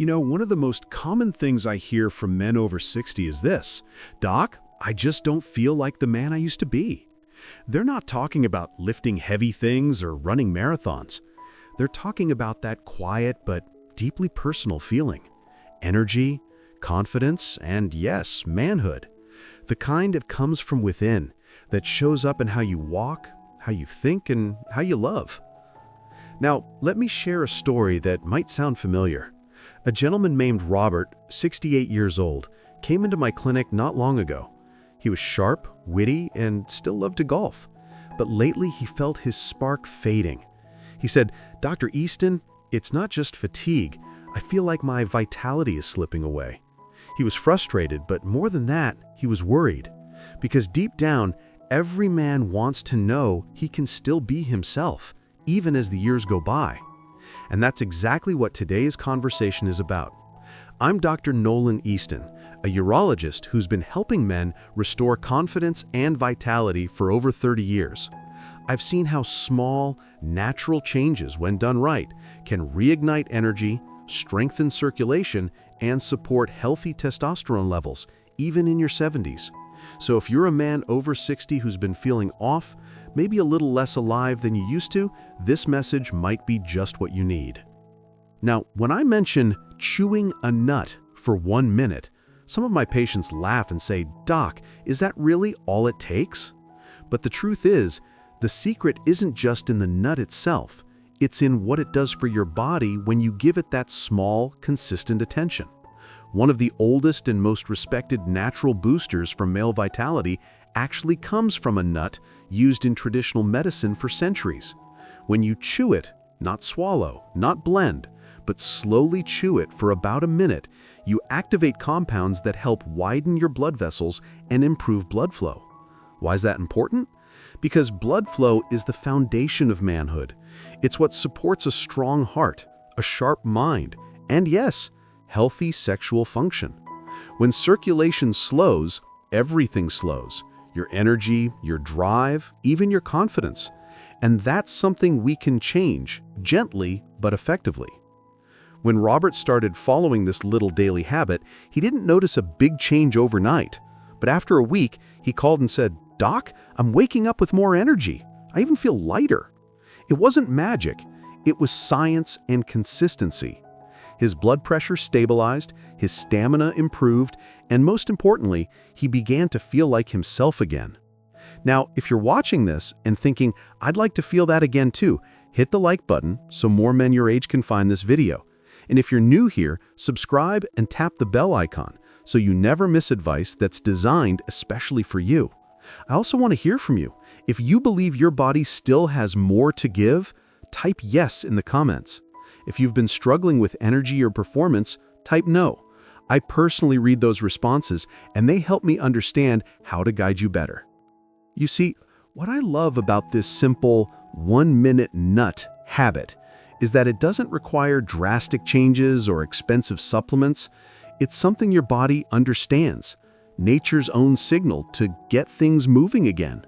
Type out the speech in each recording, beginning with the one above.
One of the most common things I hear from men over 60 is this: "Doc, I just don't feel like the man I used to be." They're not talking about lifting heavy things or running marathons. They're talking about that quiet but deeply personal feeling. Energy, confidence, and yes, manhood. The kind that comes from within, that shows up in how you walk, how you think, and how you love. Now, let me share a story that might sound familiar. A gentleman named Robert, 68 years old, came into my clinic not long ago. He was sharp, witty, and still loved to golf. But lately he felt his spark fading. He said, "Dr. Easton, it's not just fatigue. I feel like my vitality is slipping away." He was frustrated, but more than that, he was worried. Because deep down, every man wants to know he can still be himself, even as the years go by. And that's exactly what today's conversation is about. I'm Dr. Nolan Easton, a urologist who's been helping men restore confidence and vitality for over 30 years. I've seen how small, natural changes, when done right, can reignite energy, strengthen circulation, and support healthy testosterone levels, even in your 70s. So if you're a man over 60 who's been feeling off, maybe a little less alive than you used to, this message might be just what you need. Now, when I mention chewing a nut for 1 minute, some of my patients laugh and say, "Doc, is that really all it takes?" But the truth is, the secret isn't just in the nut itself. It's in what it does for your body when you give it that small, consistent attention. One of the oldest and most respected natural boosters for male vitality actually comes from a nut used in traditional medicine for centuries. When you chew it, not swallow, not blend, but slowly chew it for about a minute, you activate compounds that help widen your blood vessels and improve blood flow. Why is that important? Because blood flow is the foundation of manhood. It's what supports a strong heart, a sharp mind, and yes, healthy sexual function. When circulation slows, everything slows. Your energy, your drive, even your confidence. And that's something we can change, gently but effectively. When Robert started following this little daily habit, he didn't notice a big change overnight. But after a week, he called and said, "Doc, I'm waking up with more energy. I even feel lighter." It wasn't magic. It was science and consistency. His blood pressure stabilized, his stamina improved, and most importantly, he began to feel like himself again. Now, if you're watching this and thinking, "I'd like to feel that again too," hit the like button so more men your age can find this video. And if you're new here, subscribe and tap the bell icon so you never miss advice that's designed especially for you. I also want to hear from you. If you believe your body still has more to give, type yes in the comments. If you've been struggling with energy or performance, type no. I personally read those responses, and they help me understand how to guide you better. You see, what I love about this simple 1-minute nut habit is that it doesn't require drastic changes or expensive supplements. It's something your body understands, nature's own signal to get things moving again.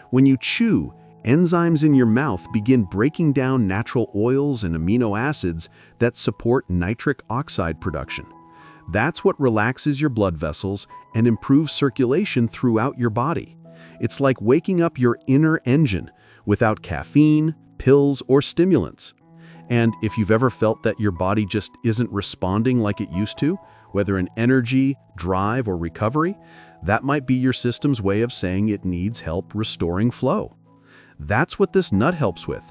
When you chew, enzymes in your mouth begin breaking down natural oils and amino acids that support nitric oxide production. That's what relaxes your blood vessels and improves circulation throughout your body. It's like waking up your inner engine without caffeine, pills, or stimulants. And if you've ever felt that your body just isn't responding like it used to, whether in energy, drive, or recovery, that might be your system's way of saying it needs help restoring flow. That's what this nut helps with.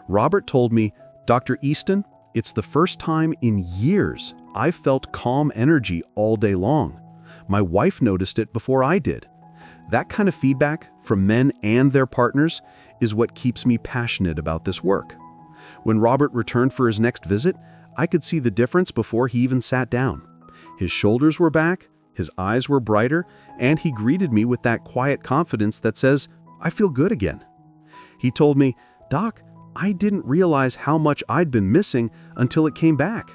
Robert told me, "Dr. Easton, it's the first time in years I've felt calm energy all day long. My wife noticed it before I did." That kind of feedback from men and their partners is what keeps me passionate about this work. When Robert returned for his next visit, I could see the difference before he even sat down. His shoulders were back, his eyes were brighter, and he greeted me with that quiet confidence that says, "I feel good again." He told me, "Doc, I didn't realize how much I'd been missing until it came back."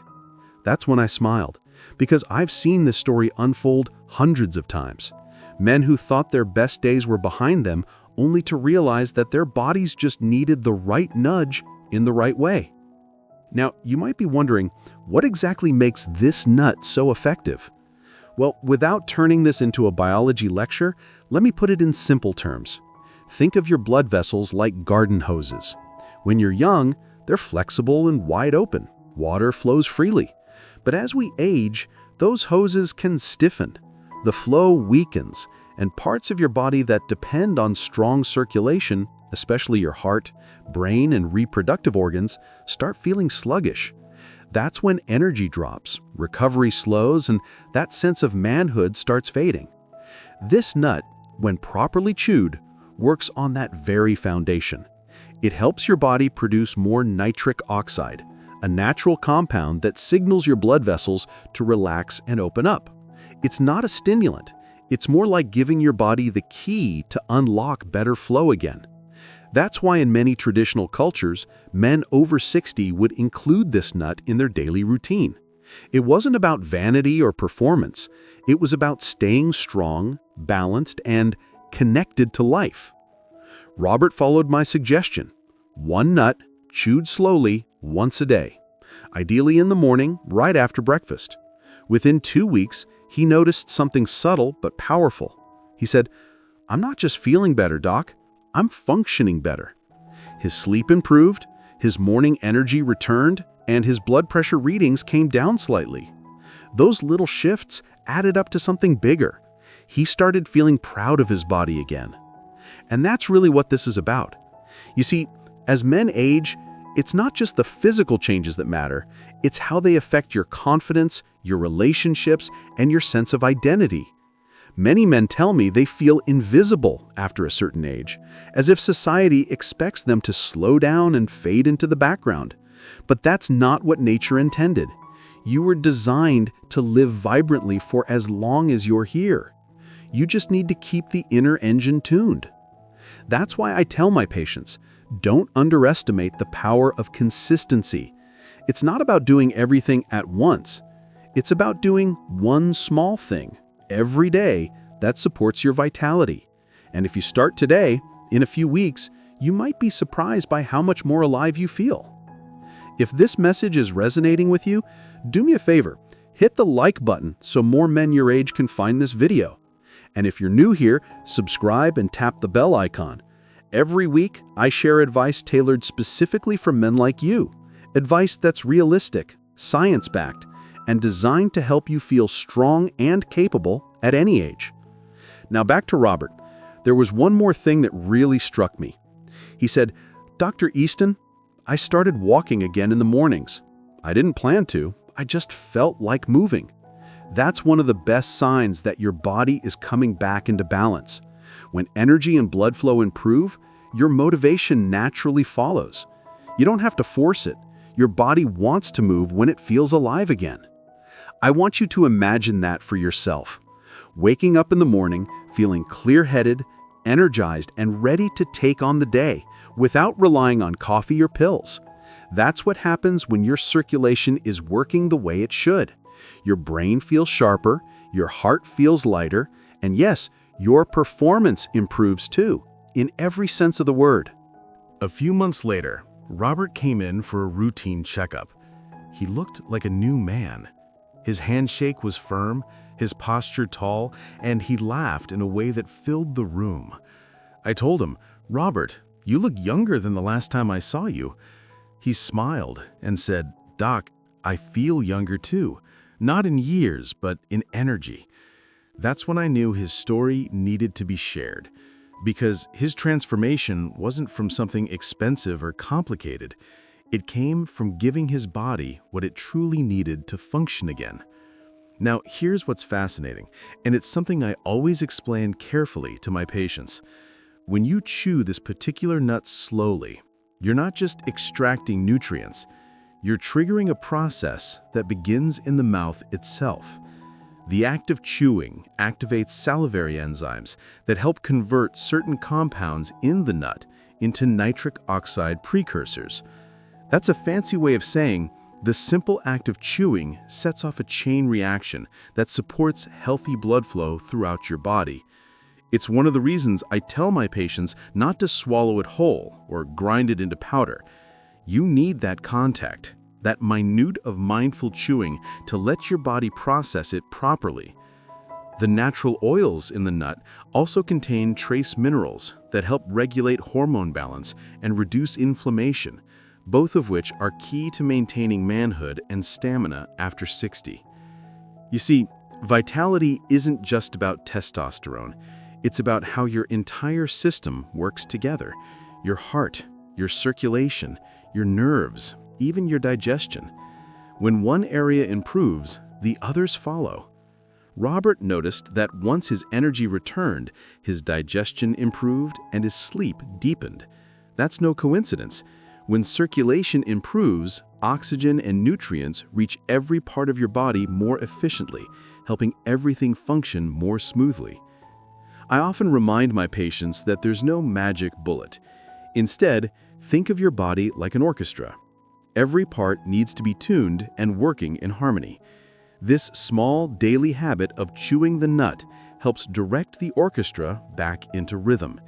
That's when I smiled, because I've seen this story unfold hundreds of times. Men who thought their best days were behind them, only to realize that their bodies just needed the right nudge in the right way. Now, you might be wondering, what exactly makes this nut so effective? Well, without turning this into a biology lecture, let me put it in simple terms. Think of your blood vessels like garden hoses. When you're young, they're flexible and wide open. Water flows freely. But as we age, those hoses can stiffen. The flow weakens, and parts of your body that depend on strong circulation, especially your heart, brain, and reproductive organs, start feeling sluggish. That's when energy drops, recovery slows, and that sense of manhood starts fading. This nut, when properly chewed, works on that very foundation. It helps your body produce more nitric oxide, a natural compound that signals your blood vessels to relax and open up. It's not a stimulant. It's more like giving your body the key to unlock better flow again. That's why in many traditional cultures, men over 60 would include this nut in their daily routine. It wasn't about vanity or performance. It was about staying strong, balanced, and connected to life. Robert followed my suggestion. One nut, chewed slowly, once a day. Ideally in the morning, right after breakfast. Within 2 weeks, he noticed something subtle but powerful. He said, "I'm not just feeling better, Doc. I'm functioning better." His sleep improved, his morning energy returned, and his blood pressure readings came down slightly. Those little shifts added up to something bigger. He started feeling proud of his body again. And that's really what this is about. You see, as men age, it's not just the physical changes that matter, it's how they affect your confidence, your relationships, and your sense of identity. Many men tell me they feel invisible after a certain age, as if society expects them to slow down and fade into the background. But that's not what nature intended. You were designed to live vibrantly for as long as you're here. You just need to keep the inner engine tuned. That's why I tell my patients, don't underestimate the power of consistency. It's not about doing everything at once. It's about doing one small thing every day that supports your vitality. And if you start today, in a few weeks, you might be surprised by how much more alive you feel. If this message is resonating with you, do me a favor, hit the like button so more men your age can find this video. And if you're new here, subscribe and tap the bell icon. Every week, I share advice tailored specifically for men like you. Advice that's realistic, science-backed, and designed to help you feel strong and capable at any age. Now back to Robert. There was one more thing that really struck me. He said, "Dr. Easton, I started walking again in the mornings. I didn't plan to, I just felt like moving." That's one of the best signs that your body is coming back into balance. When energy and blood flow improve, your motivation naturally follows. You don't have to force it. Your body wants to move when it feels alive again. I want you to imagine that for yourself. Waking up in the morning, feeling clear-headed, energized, and ready to take on the day without relying on coffee or pills. That's what happens when your circulation is working the way it should. Your brain feels sharper, your heart feels lighter, and yes, your performance improves too, in every sense of the word. A few months later, Robert came in for a routine checkup. He looked like a new man. His handshake was firm, his posture tall, and he laughed in a way that filled the room. I told him, "Robert, you look younger than the last time I saw you." He smiled and said, "Doc, I feel younger too. Not in years, but in energy." That's when I knew his story needed to be shared, because his transformation wasn't from something expensive or complicated. It came from giving his body what it truly needed to function again. Now, here's what's fascinating, and it's something I always explain carefully to my patients. When you chew this particular nut slowly, you're not just extracting nutrients, you're triggering a process that begins in the mouth itself. The act of chewing activates salivary enzymes that help convert certain compounds in the nut into nitric oxide precursors. That's a fancy way of saying the simple act of chewing sets off a chain reaction that supports healthy blood flow throughout your body. It's one of the reasons I tell my patients not to swallow it whole or grind it into powder. You need that contact. that minute of mindful chewing to let your body process it properly. The natural oils in the nut also contain trace minerals that help regulate hormone balance and reduce inflammation, both of which are key to maintaining manhood and stamina after 60. You see, vitality isn't just about testosterone. It's about how your entire system works together. Your heart, your circulation, your nerves, even your digestion. When one area improves, the others follow. Robert noticed that once his energy returned, his digestion improved and his sleep deepened. That's no coincidence. When circulation improves, oxygen and nutrients reach every part of your body more efficiently, helping everything function more smoothly. I often remind my patients that there's no magic bullet. Instead, think of your body like an orchestra. Every part needs to be tuned and working in harmony. This small daily habit of chewing the nut helps direct the orchestra back into rhythm.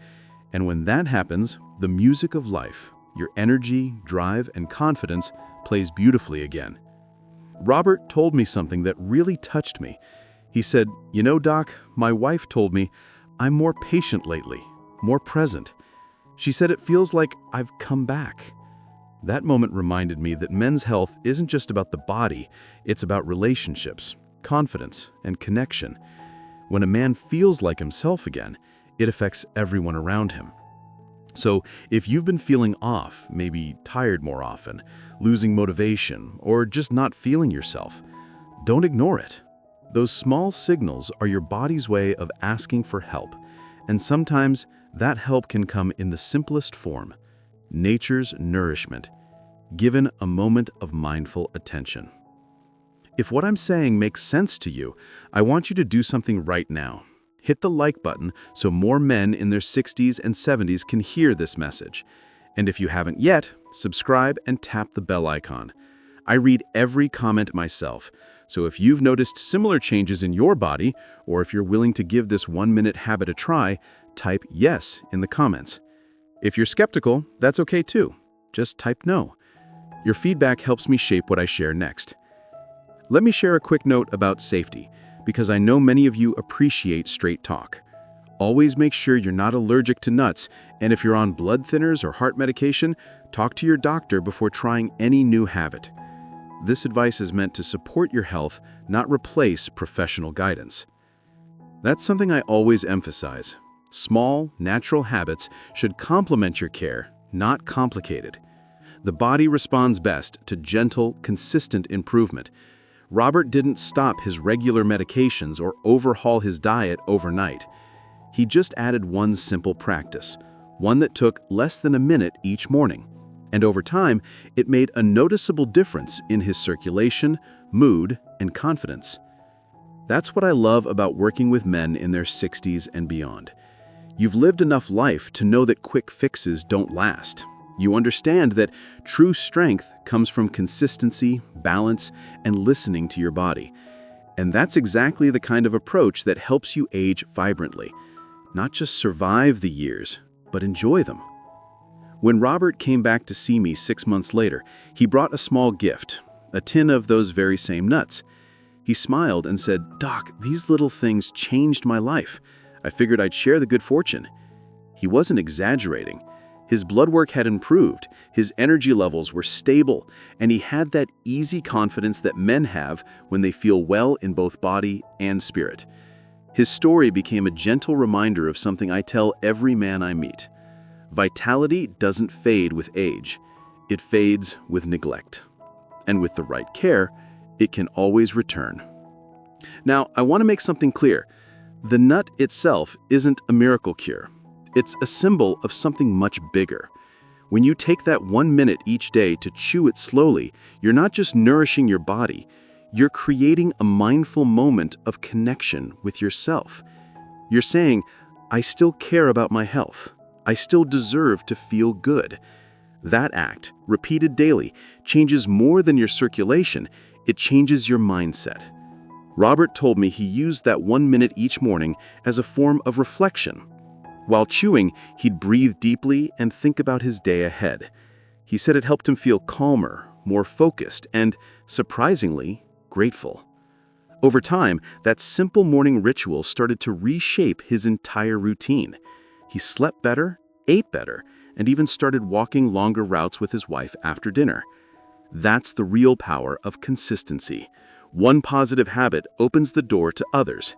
And when that happens, the music of life, your energy, drive, and confidence plays beautifully again. Robert told me something that really touched me. He said, "You know, Doc, my wife told me I'm more patient lately, more present. She said it feels like I've come back." That moment reminded me that men's health isn't just about the body, it's about relationships, confidence, and connection. When a man feels like himself again, it affects everyone around him. So, if you've been feeling off, maybe tired more often, losing motivation, or just not feeling yourself, don't ignore it. Those small signals are your body's way of asking for help, and sometimes that help can come in the simplest form: nature's nourishment, given a moment of mindful attention. If what I'm saying makes sense to you, I want you to do something right now. Hit the like button so more men in their 60s and 70s can hear this message. And if you haven't yet, subscribe and tap the bell icon. I read every comment myself, so if you've noticed similar changes in your body, or if you're willing to give this 1-minute habit a try, type yes in the comments. If you're skeptical, that's okay too. Just type no. Your feedback helps me shape what I share next. Let me share a quick note about safety, because I know many of you appreciate straight talk. Always make sure you're not allergic to nuts, and if you're on blood thinners or heart medication, talk to your doctor before trying any new habit. This advice is meant to support your health, not replace professional guidance. That's something I always emphasize. Small, natural habits should complement your care, not complicate it. The body responds best to gentle, consistent improvement. Robert didn't stop his regular medications or overhaul his diet overnight. He just added one simple practice, one that took less than a minute each morning. And over time, it made a noticeable difference in his circulation, mood, and confidence. That's what I love about working with men in their 60s and beyond. You've lived enough life to know that quick fixes don't last. You understand that true strength comes from consistency, balance, and listening to your body. And that's exactly the kind of approach that helps you age vibrantly. Not just survive the years, but enjoy them. When Robert came back to see me 6 months later, he brought a small gift, a tin of those very same nuts. He smiled and said, "Doc, these little things changed my life. I figured I'd share the good fortune." He wasn't exaggerating. His blood work had improved, his energy levels were stable, and he had that easy confidence that men have when they feel well in both body and spirit. His story became a gentle reminder of something I tell every man I meet. Vitality doesn't fade with age. It fades with neglect. And with the right care, it can always return. Now, I want to make something clear. The nut itself isn't a miracle cure. It's a symbol of something much bigger. When you take that 1 minute each day to chew it slowly, you're not just nourishing your body, you're creating a mindful moment of connection with yourself. You're saying, "I still care about my health. I still deserve to feel good." That act, repeated daily, changes more than your circulation, it changes your mindset. Robert told me he used that 1 minute each morning as a form of reflection. While chewing, he'd breathe deeply and think about his day ahead. He said it helped him feel calmer, more focused, and, surprisingly, grateful. Over time, that simple morning ritual started to reshape his entire routine. He slept better, ate better, and even started walking longer routes with his wife after dinner. That's the real power of consistency. One positive habit opens the door to others.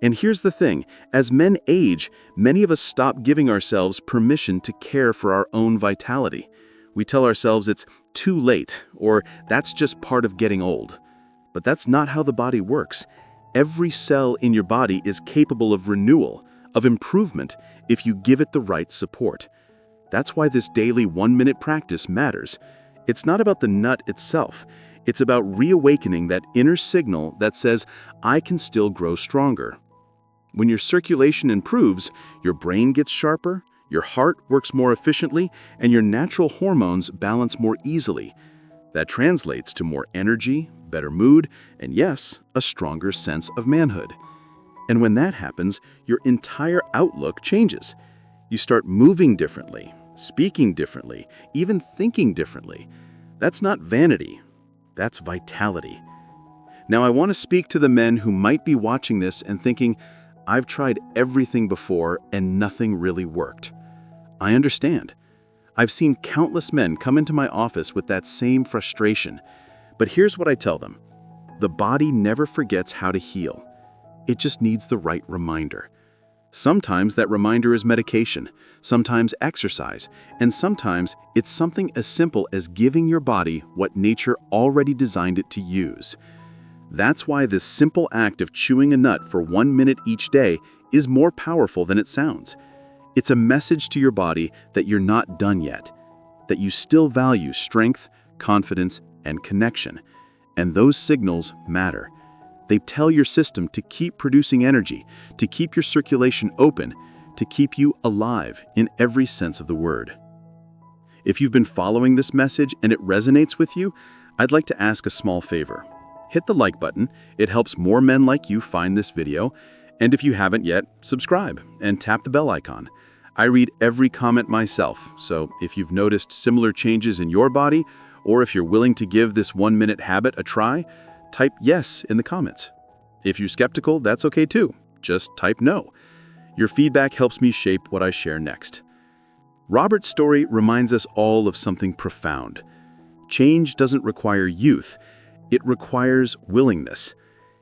And here's the thing, as men age, many of us stop giving ourselves permission to care for our own vitality. We tell ourselves it's too late, or that's just part of getting old. But that's not how the body works. Every cell in your body is capable of renewal, of improvement, if you give it the right support. That's why this daily 1-minute practice matters. It's not about the nut itself. It's about reawakening that inner signal that says, I can still grow stronger. When your circulation improves, your brain gets sharper, your heart works more efficiently, and your natural hormones balance more easily. That translates to more energy, better mood, and yes, a stronger sense of manhood. And when that happens, your entire outlook changes. You start moving differently, speaking differently, even thinking differently. That's not vanity. That's vitality. Now, I want to speak to the men who might be watching this and thinking, I've tried everything before and nothing really worked. I understand. I've seen countless men come into my office with that same frustration. But here's what I tell them. The body never forgets how to heal. It just needs the right reminder. Sometimes that reminder is medication, sometimes exercise, and sometimes it's something as simple as giving your body what nature already designed it to use. That's why this simple act of chewing a nut for 1 minute each day is more powerful than it sounds. It's a message to your body that you're not done yet, that you still value strength, confidence, and connection. And those signals matter. They tell your system to keep producing energy, to keep your circulation open, to keep you alive in every sense of the word. If you've been following this message and it resonates with you, I'd like to ask a small favor. Hit the like button. It helps more men like you find this video. And if you haven't yet, subscribe and tap the bell icon. I read every comment myself, so if you've noticed similar changes in your body, or if you're willing to give this 1-minute habit a try, type yes in the comments. If you're skeptical, that's okay too. Just type no. Your feedback helps me shape what I share next. Robert's story reminds us all of something profound. Change doesn't require youth. It requires willingness.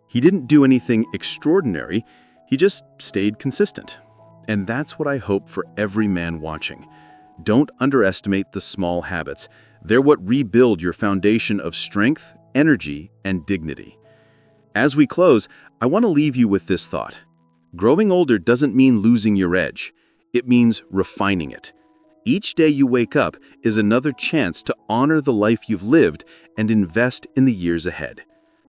He didn't do anything extraordinary. He just stayed consistent. And that's what I hope for every man watching. Don't underestimate the small habits. They're what rebuild your foundation of strength, energy, and dignity. As we close, I want to leave you with this thought. Growing older doesn't mean losing your edge. It means refining it. Each day you wake up is another chance to honor the life you've lived and invest in the years ahead.